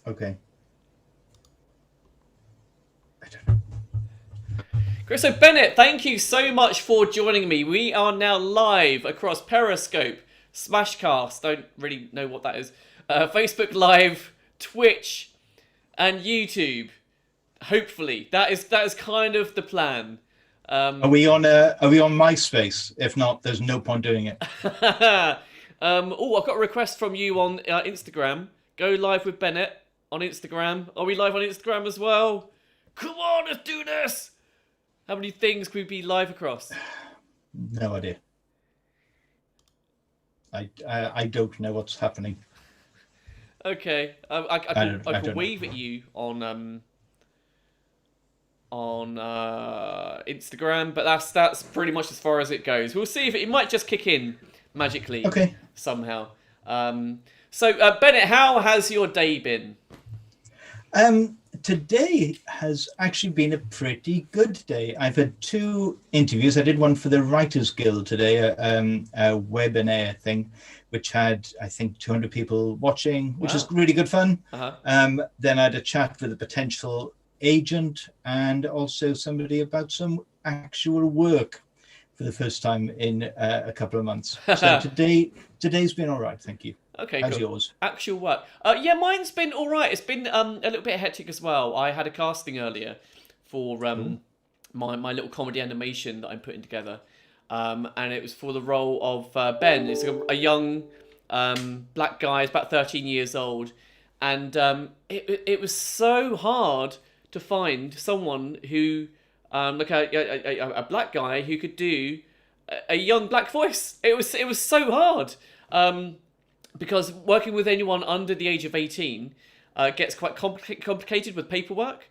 Okay. I don't know. Great. So Bennett, thank you so much for joining me. We are now live across Periscope, Smashcast. Don't really know what that is. Facebook Live, Twitch, and YouTube. Hopefully, that is kind of the plan. Are we on MySpace? If not, there's no point doing it. Oh, I've got a request from you on Instagram. Go live with Bennett on Instagram. Are we live on Instagram as well? Come on, let's do this. How many things could we be live across? No idea. I don't know what's happening. Okay, I can wave at you on Instagram, but that's pretty much as far as it goes. We'll see if it might just kick in magically. Okay. Somehow. So Bennett, how has your day been? Today has actually been a pretty good day. I've had 2 interviews. I did one for the Writers Guild today, a webinar thing, which had, I think, 200 people watching, which was really good fun. Then I had a chat with a potential agent and also somebody about some actual work for the first time in a couple of months. So today's been all right, thank you. Okay, how's cool. yours? Actual work. Yeah, mine's been all right. It's been a little bit hectic as well. I had a casting earlier for my little comedy animation that I'm putting together, and it was for the role of Ben. It's a young black guy. He's about 13 years old, and it was so hard to find someone who like a black guy who could do a young black voice. It was so hard. Because working with anyone under the age of 18 gets quite complicated with paperwork.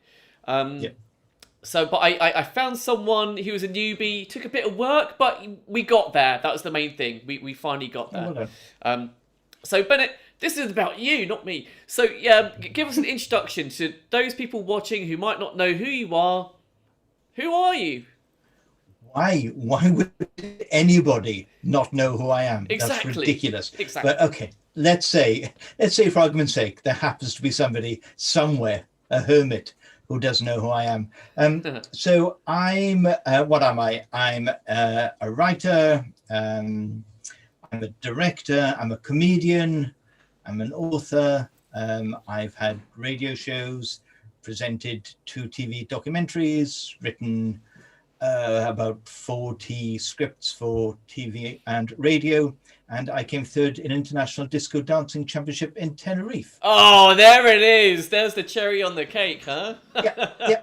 So, but I found someone who was a newbie, took a bit of work, but we got there. That was the main thing. We finally got there. So, Bennett, this is about you, not me. So, give us an introduction to those people watching who might not know who you are. Who are you? Why would anybody not know who I am? Exactly. That's ridiculous. Exactly. But okay, let's say for argument's sake, there happens to be somebody somewhere, a hermit, who doesn't know who I am. So I'm, what am I? I'm a writer, I'm a director, I'm a comedian, I'm an author, I've had radio shows, presented 2 TV documentaries, written about 40 scripts for TV and radio, and I came 3rd in International Disco Dancing Championship in Tenerife. Oh, there it is. There's the cherry on the cake, huh? Yeah.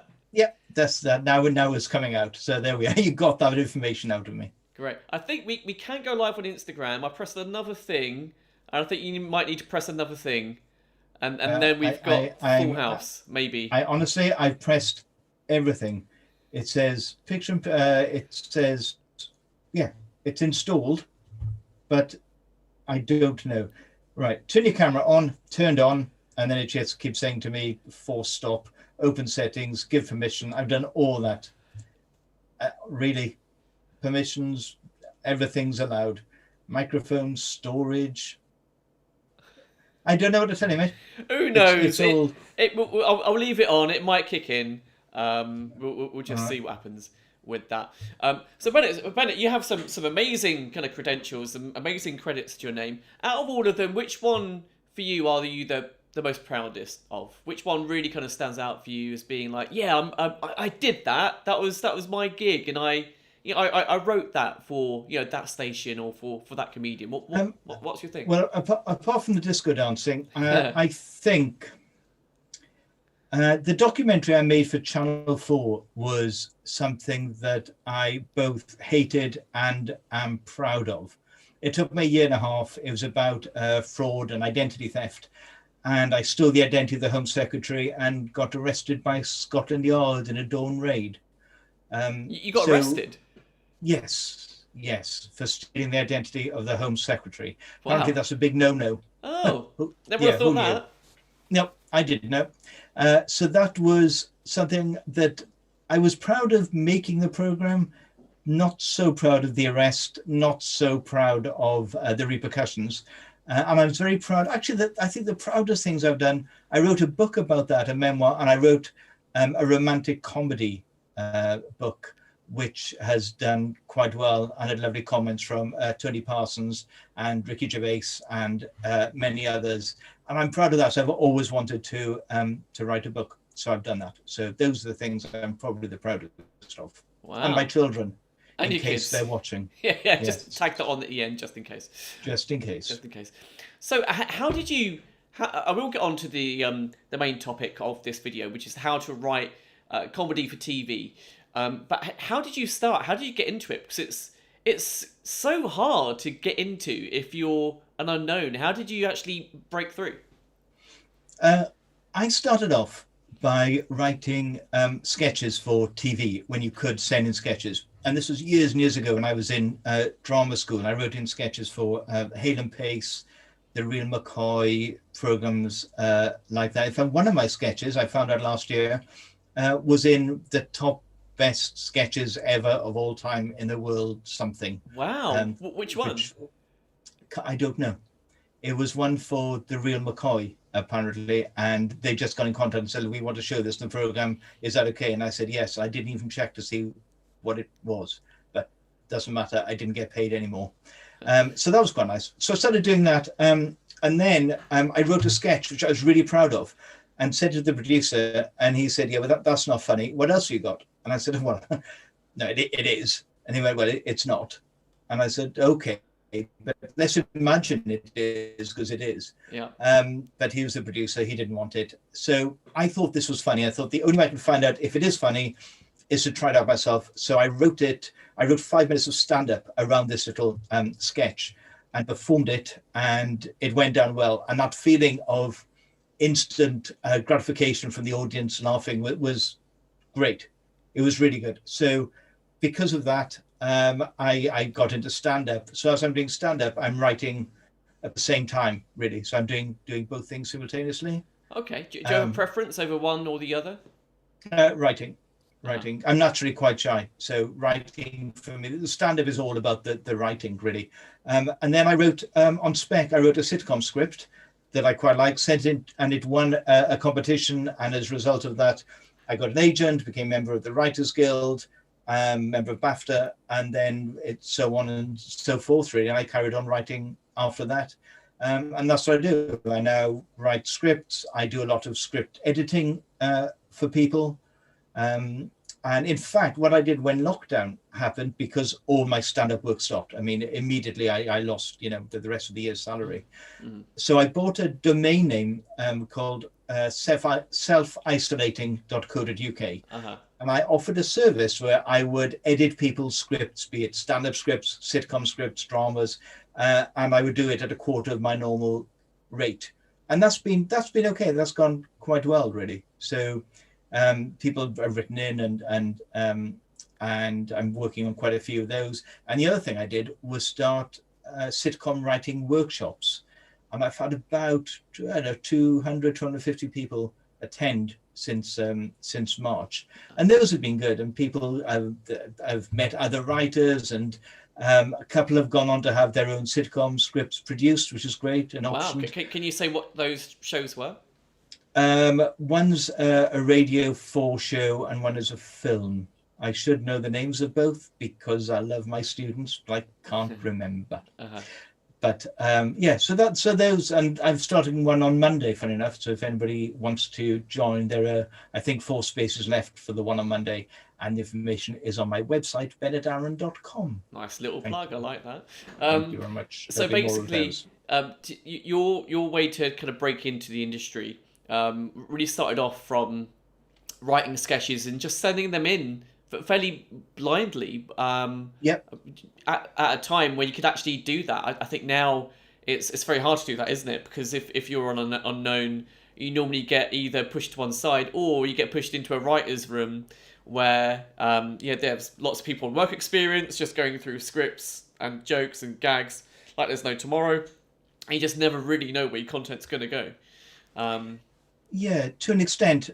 That's that. Now it's coming out. So there we are. You got that information out of me. Great. I think we can go live on Instagram. I pressed another thing, and I think you might need to press another thing, and then we've got full house, maybe. I've pressed everything. It says picture. It says, yeah, it's installed, but I don't know. Right, turn your camera on, turned on, and then it just keeps saying to me, force stop, open settings, give permission. I've done all that. Really, permissions, everything's allowed. Microphone, storage. I don't know what to tell you, mate. Who knows? I'll leave it on. It might kick in. We'll just see what happens with that. So Bennett, you have some amazing kind of credentials, some amazing credits to your name. Out of all of them, which one for you are you the most proudest of? Which one really kind of stands out for you as being like, yeah, I did that. That was my gig, and I wrote that for that station or for that comedian. What's your thing? Well, apart from the disco dancing, I think. The documentary I made for Channel 4 was something that I both hated and am proud of. It took me a year and a half. It was about fraud and identity theft. And I stole the identity of the Home Secretary and got arrested by Scotland Yard in a dawn raid. You got arrested? Yes, for stealing the identity of the Home Secretary. Wow. Apparently that's a big no-no. Oh, never would have thought that. No, I didn't know. So that was something that I was proud of making the program, not so proud of the arrest, not so proud of the repercussions. And I was very proud. Actually, I think the proudest things I've done, I wrote a book about that, a memoir, and I wrote a romantic comedy book, which has done quite well and had lovely comments from Tony Parsons and Ricky Gervais and many others. And I'm proud of that. So I've always wanted to write a book. So I've done that. So those are the things I'm probably the proudest of. Wow. And my children, and in case they're watching. Yeah, yes. Just tag that on at the end, just in case. Just in case. Just in case. So how did you... I will get on to the main topic of this video, which is how to write comedy for TV. But how did you start? How did you get into it? Because it's so hard to get into if you're an unknown. How did you actually break through? I started off by writing sketches for TV when you could send in sketches. And this was years and years ago when I was in drama school. And I wrote in sketches for Hale and Pace, the Real McCoy programs like that. In fact, one of my sketches I found out last year was in the top best sketches ever of all time in the world something. Wow. Which one? I don't know. It was one for the Real McCoy, apparently, and they just got in contact and said, we want to show this in the program. Is that okay? And I said, yes. I didn't even check to see what it was, but doesn't matter. I didn't get paid anymore. So that was quite nice. So I started doing that. And then I wrote a sketch, which I was really proud of, and said to the producer, and he said, yeah, but that's not funny. What else have you got? And I said, well, no, it is. And he went, well, it's not. And I said, okay, but let's imagine it is, because it is. Yeah. But he was the producer. He didn't want it. So I thought this was funny. I thought the only way I can find out if it is funny is to try it out myself. So I wrote it. I wrote 5 minutes of stand-up around this little sketch and performed it, and it went down well. And that feeling of instant gratification from the audience laughing was great. It was really good. So because of that, I got into stand-up. So as I'm doing stand-up, I'm writing at the same time, really. So I'm doing both things simultaneously. Okay. Do you have a preference over one or the other? Writing. I'm naturally quite shy. So writing for me, the stand-up is all about the writing, really. And then I wrote, on spec, I wrote a sitcom script that I quite like, sent it, and it won a competition. And as a result of that, I got an agent, became member of the Writers Guild, member of BAFTA, and then it's so on and so forth, really. And I carried on writing after that. And that's what I do. I now write scripts. I do a lot of script editing for people. And in fact, what I did when lockdown happened, because all my stand-up work stopped, I mean, immediately I lost, the rest of the year's salary. Mm-hmm. So I bought a domain name called selfisolating.co.uk. Uh-huh. And I offered a service where I would edit people's scripts, be it stand-up scripts, sitcom scripts, dramas, and I would do it at a quarter of my normal rate. And that's been okay. That's gone quite well, really. So people have written in, and I'm working on quite a few of those. And the other thing I did was start sitcom writing workshops. And I've had about 250 people attend since March, and those have been good. And people I've met other writers, and a couple have gone on to have their own sitcom scripts produced, which is great. And wow, can you say what those shows were? One's a Radio 4 show, and one is a film. I should know the names of both because I love my students, but I can't remember. Uh-huh. But so those, and I'm starting one on Monday, funny enough. So if anybody wants to join, there are, I think, 4 spaces left for the one on Monday, and the information is on my website, BENNETTARRON.com. Nice little plug. I like that. Thank you very much. So basically, your way to kind of break into the industry really started off from writing sketches and just sending them in fairly blindly. Yep. At a time where you could actually do that. I think now it's very hard to do that, isn't it? Because if you're on an unknown, you normally get either pushed to one side or you get pushed into a writer's room where there's lots of people with work experience just going through scripts and jokes and gags like there's no tomorrow. And you just never really know where your content's going to go. Yeah, to an extent.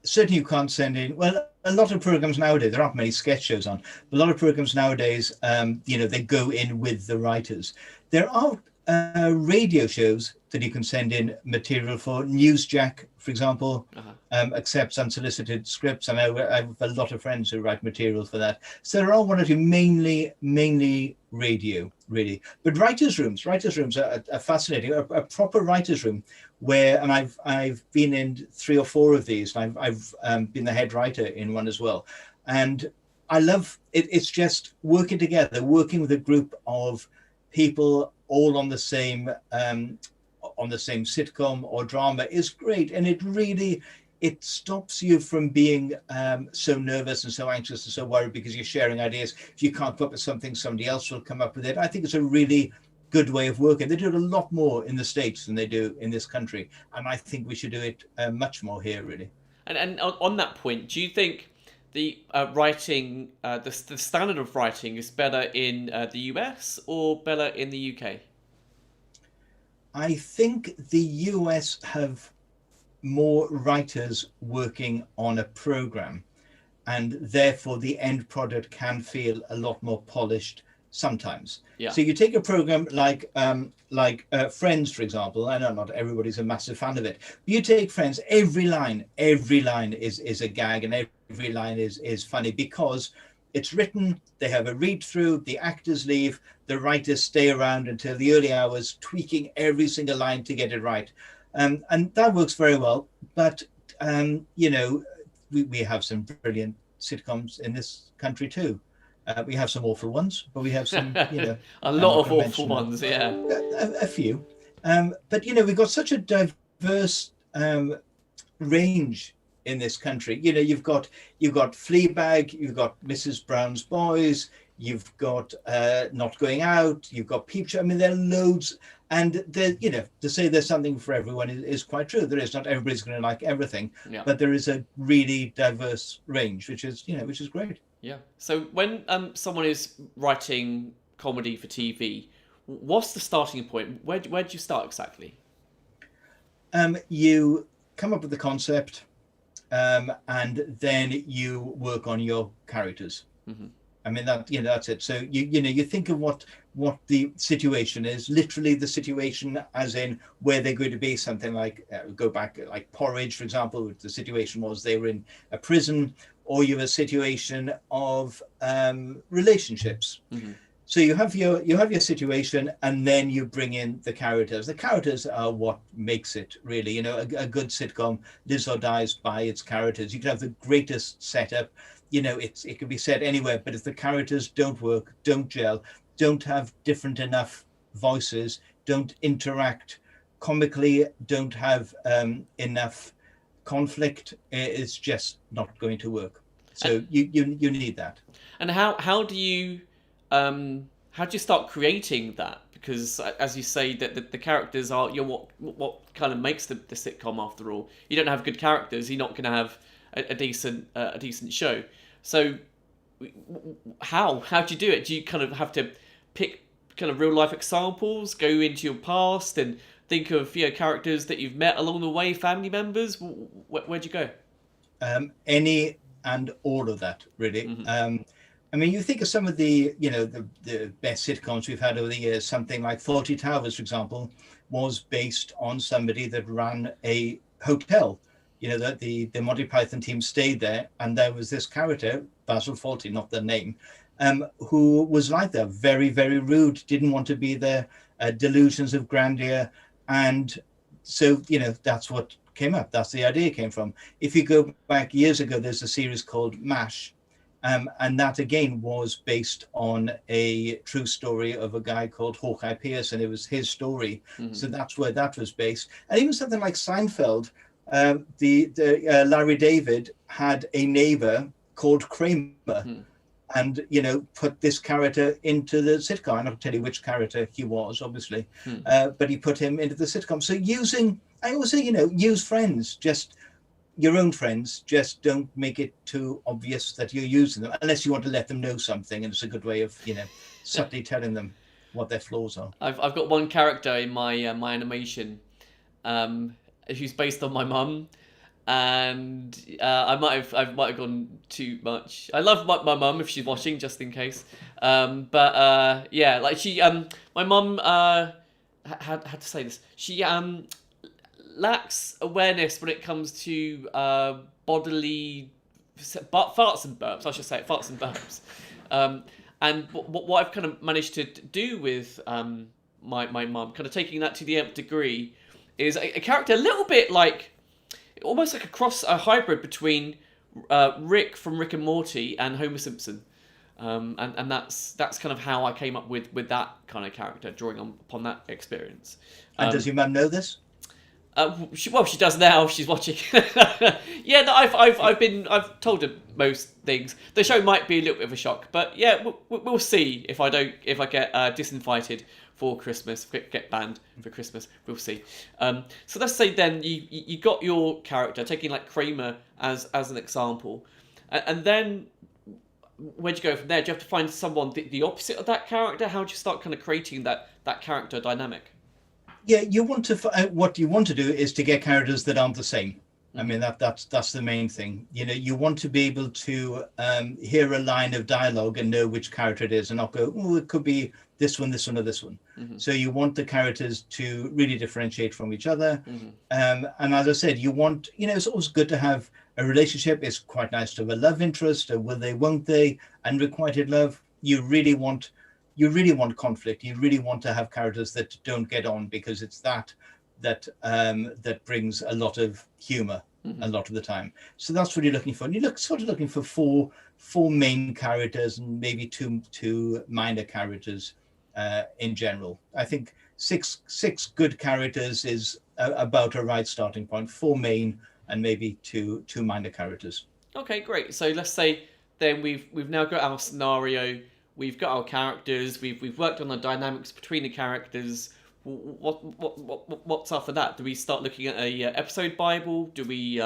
Certainly you can't send in, well, a lot of programs nowadays, there aren't many sketch shows on, but a lot of programs nowadays, they go in with the writers. There are radio shows that you can send in material for. Newsjack, for example, accepts unsolicited scripts, and I have a lot of friends who write material for that. So there are one or two, mainly radio, really. But writers' rooms are fascinating. A proper writers' room where, and I've been in 3 or 4 of these. And I've been the head writer in one as well, and I love it. It's just working together, working with a group of people all on the same sitcom or drama is great, and it stops you from being so nervous and so anxious and so worried because you're sharing ideas. If you can't come up with something, somebody else will come up with it. I think it's a really good way of working. They do it a lot more in the States than they do in this country, and I think we should do it much more here, really. And on that point, do you think the writing, the standard of writing is better in the US or better in the UK? I think the US have more writers working on a program, and therefore the end product can feel a lot more polished sometimes. Yeah. So you take a program like Friends, for example. I know not everybody's a massive fan of it, but you take Friends, every line is a gag, and every line is funny because it's written. They have a read through, the actors leave, the writers stay around until the early hours, tweaking every single line to get it right. And that works very well. But, we have some brilliant sitcoms in this country too. We have some awful ones, but we have some, a lot of awful ones, yeah. A few. But, we've got such a diverse range in this country. You've got Fleabag, you've got Mrs. Brown's Boys, you've got Not Going Out, you've got Peep Show. I mean, there are loads, and to say there's something for everyone is quite true. There is. Not everybody's going to like everything, but there is a really diverse range, which is great. Yeah. So when someone is writing comedy for TV, what's the starting point? Where do you start exactly? You come up with the concept. And then you work on your characters. Mm-hmm. I mean, that's it. So you think of what the situation is, literally the situation, as in where they're going to be. Something like go back, like Porridge, for example. The situation was they were in a prison, or you have a situation of relationships. Mm-hmm. So you have your situation, and then you bring in the characters. The characters are what makes it, really. A good sitcom lives or dies by its characters. You can have the greatest setup. It can be set anywhere, but if the characters don't work, don't gel, don't have different enough voices, don't interact comically, don't have enough conflict, it's just not going to work. So you need that. And how do you start creating that? Because as you say, that the characters are what kind of makes the sitcom. After all, you don't have good characters, you're not going to have a decent show. So how do you do it? Do you kind of have to pick kind of real life examples, go into your past and think of characters that you've met along the way, family members? Where'd you go? Any and all of that, really. Mm-hmm. I mean, you think of some of the best sitcoms we've had over the years. Something like Fawlty Towers, for example, was based on somebody that ran a hotel. That the Monty Python team stayed there, and there was this character, Basil Fawlty, not the name, who was like that, very, very rude, didn't want to be there, delusions of grandeur, and so that's what came up. That's the idea came from. If you go back years ago, there's a series called MASH. And that again was based on a true story of a guy called Hawkeye Pierce, and it was his story. Mm-hmm. So that's where that was based. And even something like Seinfeld, Larry David had a neighbor called Kramer, mm-hmm. and put this character into the sitcom. I'm not tell you which character he was, obviously, but he put him into the sitcom. So I always say, use friends, just your own friends, just don't make it too obvious that you're using them, unless you want to let them know something, and it's a good way of subtly telling them what their flaws are. I've got one character in my my animation who's based on my mum, and I might have gone too much. I love my mum if she's watching, just in case. But yeah, like she my mum how to say this? She lacks awareness when it comes to bodily farts and burps. I should say farts and burps. And what I've kind of managed to do with my mum, kind of taking that to the nth degree, is a character a little bit like, almost like a hybrid between Rick from Rick and Morty and Homer Simpson. And that's kind of how I came up with that kind of character, drawing upon that experience. And does your mum know this? She does now. She's watching. Yeah, no, I've told her most things. The show might be a little bit of a shock, but yeah, we'll see if I get disinvited for Christmas, get banned for Christmas. We'll see. So let's say then you got your character, taking like Kramer as an example, and then where'd you go from there? Do you have to find someone the opposite of that character? How do you start kind of creating that character dynamic? Yeah, you want to. What you want to do is to get characters that aren't the same. I mean, that's the main thing. You know, you want to be able to hear a line of dialogue and know which character it is, and not go, oh, it could be this one, or this one. So you want the characters to really differentiate from each other. And as I said, you want, it's always good to have a relationship. It's quite nice to have a love interest, or will they, won't they, unrequited love. You really want conflict. You really want to have characters that don't get on, because it's that brings a lot of humor a lot of the time. So that's what you're looking for. And you're looking for four main characters and maybe two minor characters in general. I think six good characters is about a right starting point. Four main and maybe two minor characters. Okay, great. So let's say then we've now got our scenario. We've got our characters. We've worked on the dynamics between the characters. What's after that? Do we start looking at a episode Bible? Do we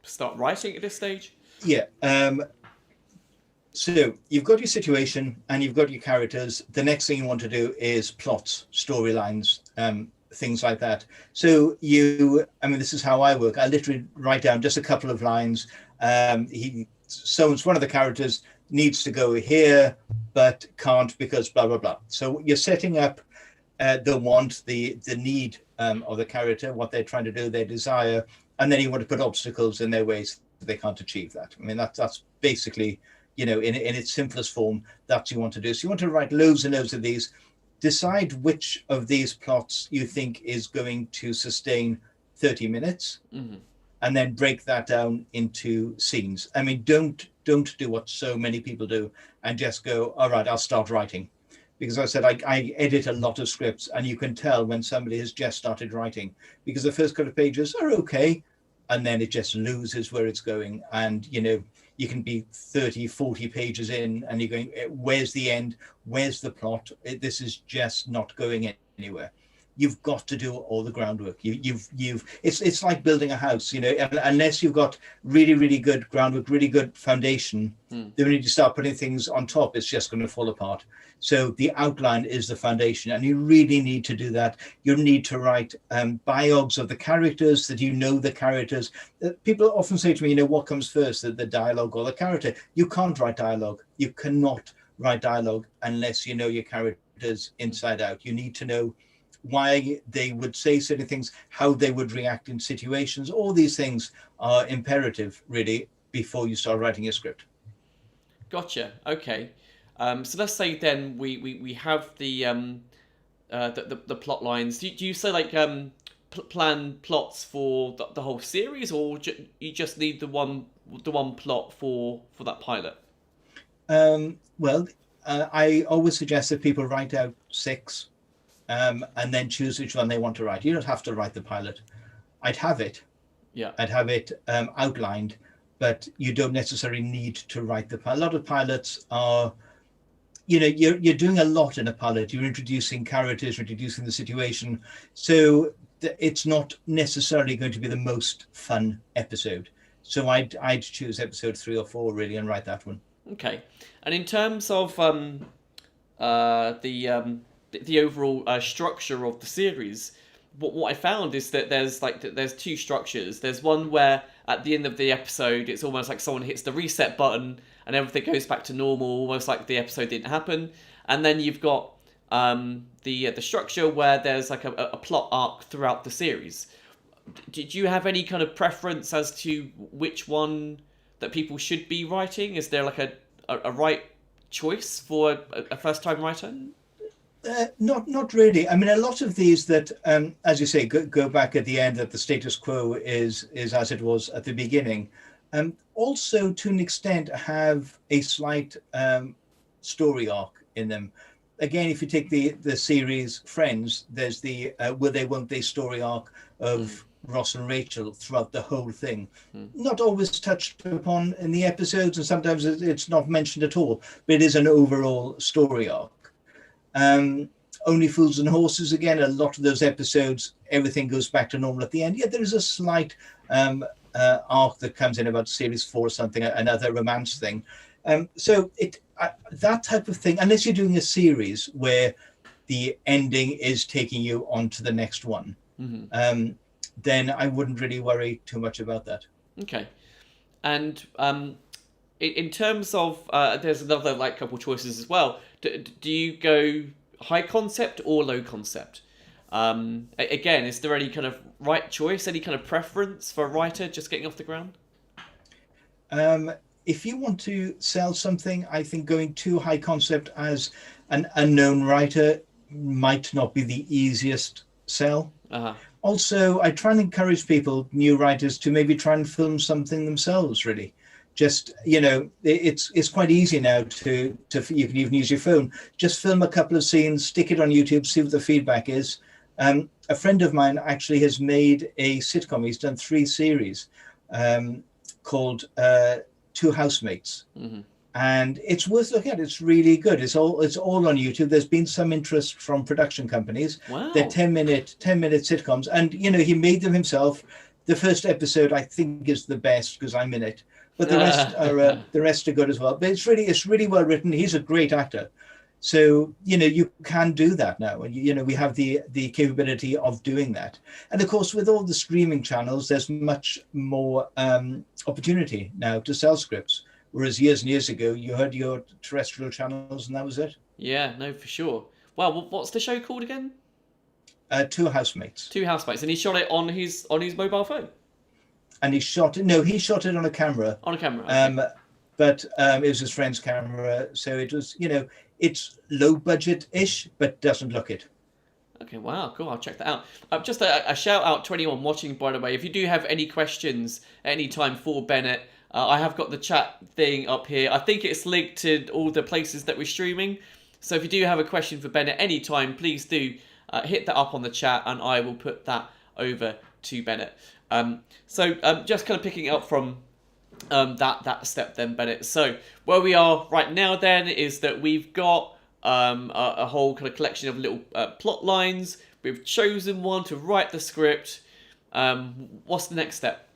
start writing at this stage? Yeah. So you've got your situation and you've got your characters. The next thing you want to do is plots, storylines, things like that. So this is how I work. I literally write down just a couple of lines. One of the characters needs to go here, but can't because blah, blah, blah. So you're setting up the want, the need of the character, what they're trying to do, their desire, and then you want to put obstacles in their way so they can't achieve that. I mean, that's basically, in its simplest form, that's what you want to do. So you want to write loads and loads of these, decide which of these plots you think is going to sustain 30 minutes, and then break that down into scenes. I mean, don't do what so many people do and just go, all right, I'll start writing. Because I said, I edit a lot of scripts, and you can tell when somebody has just started writing, because the first couple of pages are okay, and then it just loses where it's going. And, you can be 30, 40 pages in, and you're going, where's the end? Where's the plot? This is just not going anywhere. You've got to do all the groundwork. It's like building a house, unless you've got really, really good groundwork, really good foundation, then when you start putting things on top, it's just going to fall apart. So the outline is the foundation, and you really need to do that. You need to write biogs of the characters, that the characters. People often say to me, what comes first, the dialogue or the character? You can't write dialogue. You cannot write dialogue unless you know your characters inside out. You need to know why they would say certain things, how they would react in situations. All these things are imperative, really, before you start writing a script. Gotcha. Okay. So let's say then we have the plot lines. Do you say like plan plots for the whole series, or you just need the one plot for that pilot? I always suggest that people write out 6. And then choose which one they want to write. You don't have to write the pilot. I'd have it. Yeah. I'd have it outlined, but you don't necessarily need to write the pilot. A lot of pilots are, you're doing a lot in a pilot. You're introducing characters, introducing the situation. So it's not necessarily going to be the most fun episode. So I'd choose episode 3 or 4 really and write that one. Okay. And in terms of the overall structure of the series, what I found is that there's 2 structures. There's one where at the end of the episode, it's almost like someone hits the reset button and everything goes back to normal, almost like the episode didn't happen. And then you've got the structure where there's like a plot arc throughout the series. Did you have any kind of preference as to which one that people should be writing? Is there like a right choice for a first time writer? Not really. I mean, a lot of these that, as you say, go back at the end, that the status quo is as it was at the beginning. Also, to an extent, have a slight story arc in them. Again, if you take the series Friends, there's the will they, won't they story arc of Ross and Rachel throughout the whole thing. Not always touched upon in the episodes, and sometimes it's not mentioned at all, but it is an overall story arc. Only Fools and Horses, again, a lot of those episodes, everything goes back to normal at the end. Yet there is a slight arc that comes in about series 4 or something, another romance thing. So that type of thing, unless you're doing a series where the ending is taking you on to the next one, then I wouldn't really worry too much about that. Okay. And in terms of, there's another like couple choices as well. Do you go high concept or low concept? Again, is there any kind of right choice, any kind of preference for a writer just getting off the ground? If you want to sell something, I think going too high concept as an unknown writer might not be the easiest sell. Also, I try and encourage people, new writers, to maybe try and film something themselves, really. Just, it's quite easy now to you can even use your phone. Just film a couple of scenes, stick it on YouTube, see what the feedback is. A friend of mine actually has made a sitcom. He's done 3 series called Two Housemates. And it's worth looking at. It's really good. It's all on YouTube. There's been some interest from production companies. Wow. They're 10-minute sitcoms, and he made them himself. The first episode, I think, is the best because I'm in it, but the rest are good as well. But it's really well written. He's a great actor, so you can do that now, and we have the capability of doing that. And of course, with all the streaming channels, there's much more opportunity now to sell scripts. Whereas years and years ago, you had your terrestrial channels and that was it. Yeah, no, for sure. Wow, what's the show called again? Two Housemates. Two Housemates, and he shot it on his mobile phone. And he shot it. No, he shot it on a camera. On a camera. Okay. But it was his friend's camera, so it was it's low budget-ish, but doesn't look it. Okay, wow, cool. I'll check that out. Just a shout out to anyone watching, by the way. If you do have any questions at any time for Bennett, I have got the chat thing up here. I think it's linked to all the places that we're streaming. So if you do have a question for Bennett anytime, please do hit that up on the chat and I will put that over to Bennett. So just kind of picking up from that step then, Bennett. So where we are right now then is that we've got a whole kind of collection of little plot lines. We've chosen one to write the script. What's the next step?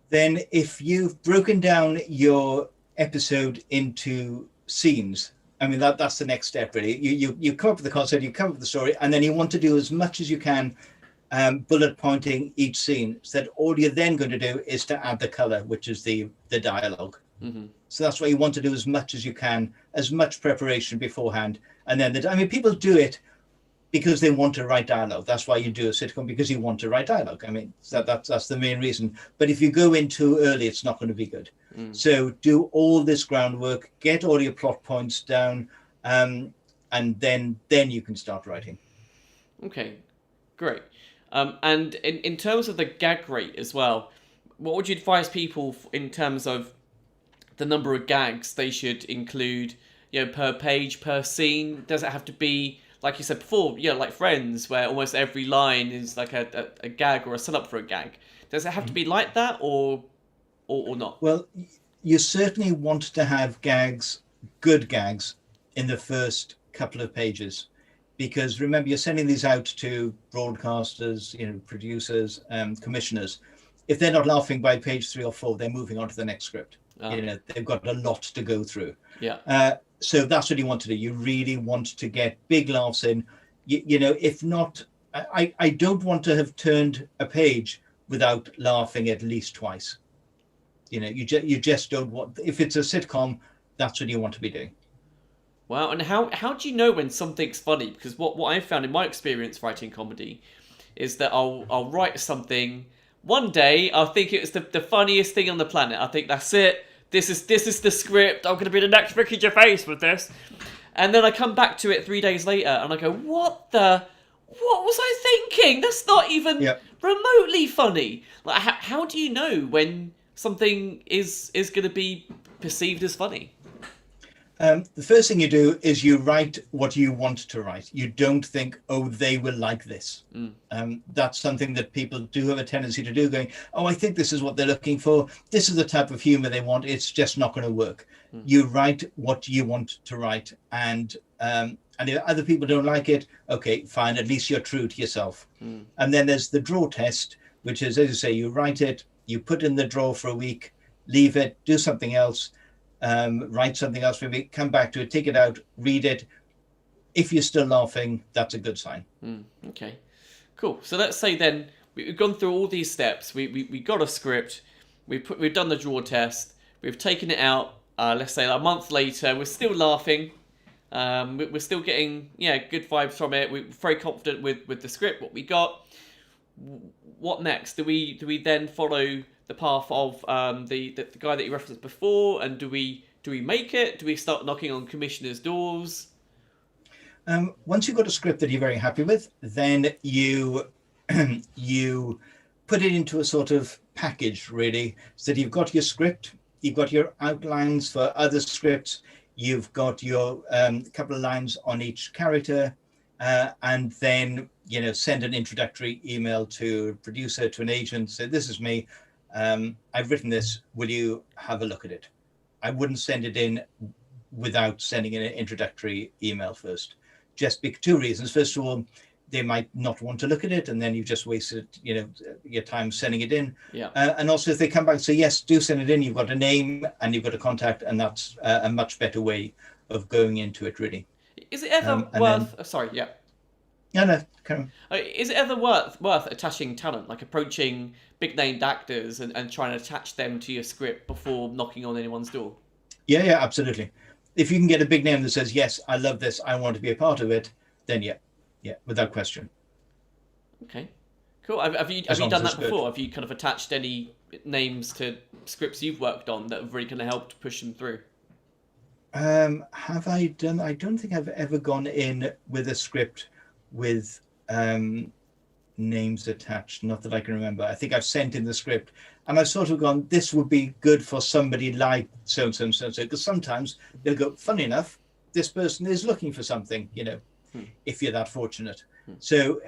Then if you've broken down your episode into scenes, I mean, that's the next step, really. You come up with the concept, you come up with the story, and then you want to do as much as you can bullet pointing each scene, so that all you're then going to do is to add the color, which is the dialogue. So that's why you want to do as much as you can, as much preparation beforehand. And then, people do it because they want to write dialogue. That's why you do a sitcom, because you want to write dialogue. I mean, that's the main reason. But if you go in too early, it's not going to be good. So do all this groundwork, get all your plot points down, and then you can start writing. Okay, great. And in terms of the gag rate as well, what would you advise people in terms of the number of gags they should include, per page, per scene? Does it have to be, like you said before, like Friends, where almost every line is like a gag or a setup for a gag? Does it have to be like that or not? Well, you certainly want to have good gags, in the first couple of pages, because remember, you're sending these out to broadcasters, producers, commissioners. If they're not laughing by page 3 or 4, they're moving on to the next script. They've got a lot to go through. Yeah. So that's what you want to do. You really want to get big laughs in. If not, I don't want to have turned a page without laughing at least twice. You just don't want. If it's a sitcom, that's what you want to be doing. Wow. And how do you know when something's funny? Because what I've found in my experience writing comedy is that I'll write something one day, I'll think it's the funniest thing on the planet. I think that's it. This is the script. I'm gonna be the next Ricky Gervais with this. And then I come back to it 3 days later and I go, what was I thinking? That's not even remotely funny. Like, how do you know when something is going to be perceived as funny? The first thing you do is you write what you want to write. You don't think, oh, they will like this. That's something that people do have a tendency to do, going, oh, I think this is what they're looking for. This is the type of humor they want. It's just not going to work. You write what you want to write. And if other people don't like it, okay, fine. At least you're true to yourself. And then there's the draw test, which is, as you say, you write it, you put in the drawer for a week, leave it, do something else. Write something else for me, come back to it, take it out, read it. If you're still laughing, that's a good sign. Okay, cool. So let's say then we've gone through all these steps. We got a script. We've done the draw test. We've taken it out. Let's say a month later, we're still laughing. We're still getting good vibes from it. We're very confident with the script, what we got. What next? Do we then follow the path of the guy that you referenced before, and do we make it? Do we start knocking on commissioners' doors? Once you've got a script that you're very happy with, then you you put it into a sort of package, really, so that you've got your script, you've got your outlines for other scripts, you've got your couple of lines on each character, and then send an introductory email to a producer, to an agent, say, this is me. I've written this. Will you have a look at it? I wouldn't send it in without sending in an introductory email first. Just two reasons. First of all, they might not want to look at it, and then you just wasted, your time sending it in. And also, if they come back and say yes, do send it in. You've got a name and you've got a contact, and that's a much better way of going into it, really. Is it ever worth? Sorry, yeah. No, come on. Is it ever worth attaching talent, like approaching big named actors and trying to attach them to your script before knocking on anyone's door? Yeah, absolutely. If you can get a big name that says, yes, I love this, I want to be a part of it, then yeah, without question. Okay, cool. Have you done that before? Have you kind of attached any names to scripts you've worked on that have really kind of helped push them through? Have I done? I don't think I've ever gone in with a script with names attached, not that I can remember. I think I've sent in the script and I've sort of gone, this would be good for somebody like so and so and so and so, because sometimes they'll go, funny enough, this person is looking for something, if you're that fortunate. So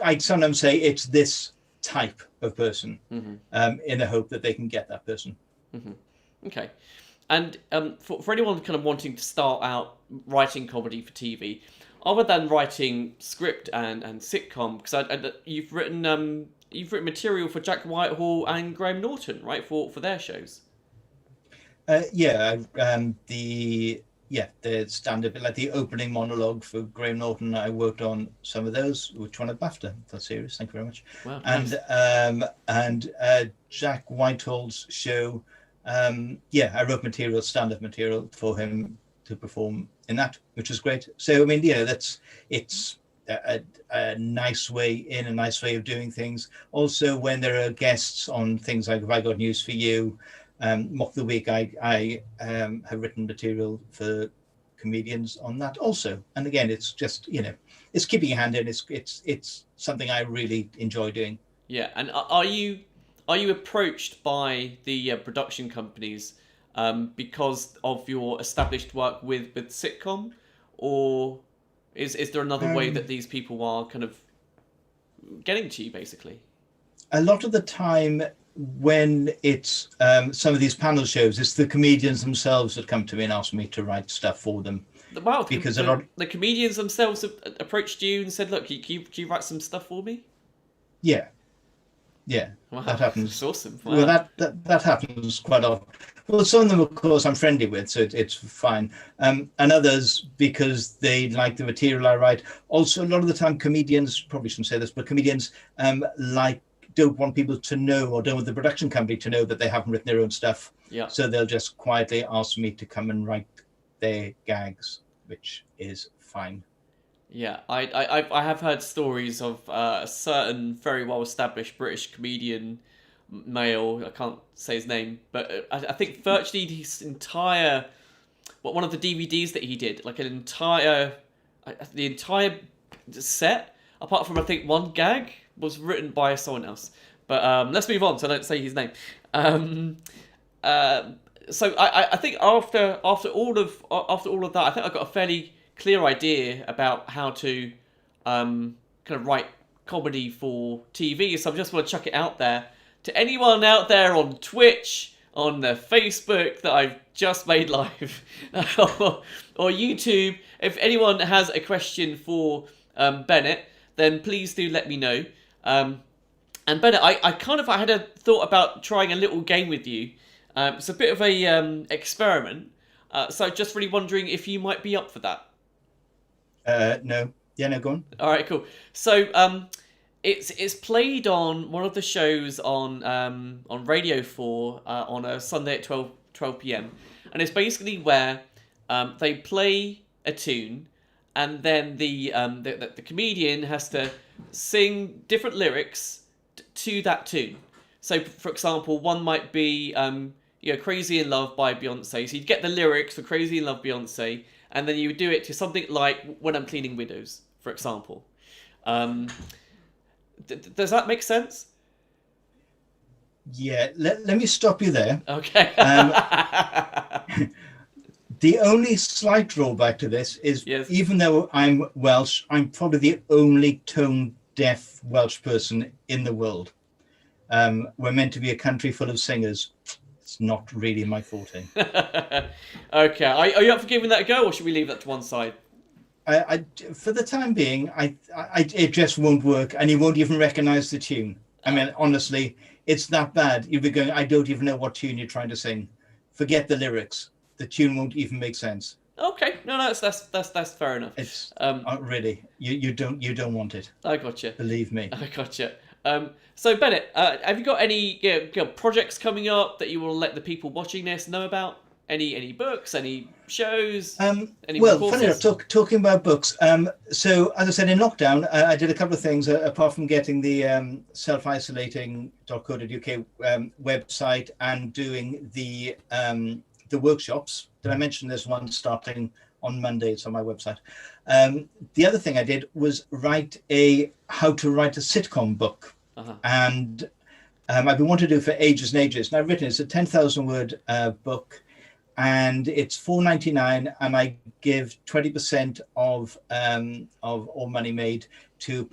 I sometimes say it's this type of person, in the hope that they can get that person. Okay. And for anyone kind of wanting to start out writing comedy for TV, other than writing script and sitcom, because you've written material for Jack Whitehall and Graham Norton, right, for their shows. The stand-up, like the opening monologue for Graham Norton, I worked on some of those, which won a BAFTA for that series. Thank you very much. Wow, and Jack Whitehall's show, I wrote stand-up material for him to perform in that, which is great. So I mean, it's a nice way in, a nice way of doing things. Also, when there are guests on things like Have I Got News for You, Mock the Week, I have written material for comedians on that also. And again, it's just it's keeping your hand in. It's something I really enjoy doing. Yeah, and are you approached by the production companies because of your established work with sitcom, or is there another way that these people are kind of getting to you, basically? A lot of the time when it's some of these panel shows, it's the comedians themselves that come to me and ask me to write stuff for them. Wow, because the comedians themselves have approached you and said, look, can you write some stuff for me? Yeah. Wow, that happens. That's awesome. Wow. Well, that happens quite often. Well, some of them, of course, I'm friendly with, so it's fine. And others, because they like the material I write. Also, a lot of the time, comedians, probably shouldn't say this, but comedians don't want people to know, or don't want the production company to know, that they haven't written their own stuff. Yeah. So they'll just quietly ask me to come and write their gags, which is fine. Yeah, I have heard stories of a certain very well established British comedian male. I can't say his name, but I think virtually his entire one of the DVDs that he did, like the entire set, apart from I think one gag, was written by someone else. But let's move on, so I don't say his name. So I think after all of that, I think I got a fairly clear idea about how to kind of write comedy for TV. So I just want to chuck it out there to anyone out there on Twitch, on the Facebook that I've just made live, or YouTube. If anyone has a question for Bennett, then please do let me know. And Bennett, I had a thought about trying a little game with you. It's a bit of a experiment. So just really wondering if you might be up for that. No. Yeah, no, go on. All right, cool. So it's played on one of the shows on Radio 4 on a Sunday at 12 p.m. And it's basically where they play a tune, and then the comedian has to sing different lyrics to that tune. So, for example, one might be Crazy in Love by Beyonce. So you'd get the lyrics for Crazy in Love Beyonce, and then you would do it to something like When I'm Cleaning Widows, for example. Does that make sense? Yeah, let me stop you there. Okay. The only slight drawback to this is, yes, even though I'm Welsh, I'm probably the only tone-deaf Welsh person in the world. We're meant to be a country full of singers. It's not really my forte. Okay, are you up for giving that a go, or should we leave that to one side? For the time being, it just won't work, and you won't even recognise the tune. I mean, honestly, it's that bad. You'll be going, I don't even know what tune you're trying to sing. Forget the lyrics. The tune won't even make sense. Okay, no, that's fair enough. It's really, you don't want it. I gotcha. Believe me. I gotcha. So Bennett, have you got any projects coming up that you will let the people watching this know about? Any books, any shows? Any well, courses? funny enough, talking about books. So as I said, in lockdown, I did a couple of things apart from getting the self-isolating.co.uk website and doing the workshops. Did I mention there's one starting on Monday? It's on my website. The other thing I did was write how to write a sitcom book. Uh-huh. And I've been wanting to do it for ages and ages. And I've written it's a 10,000 word book, and it's $4.99, and I give 20% of all money made to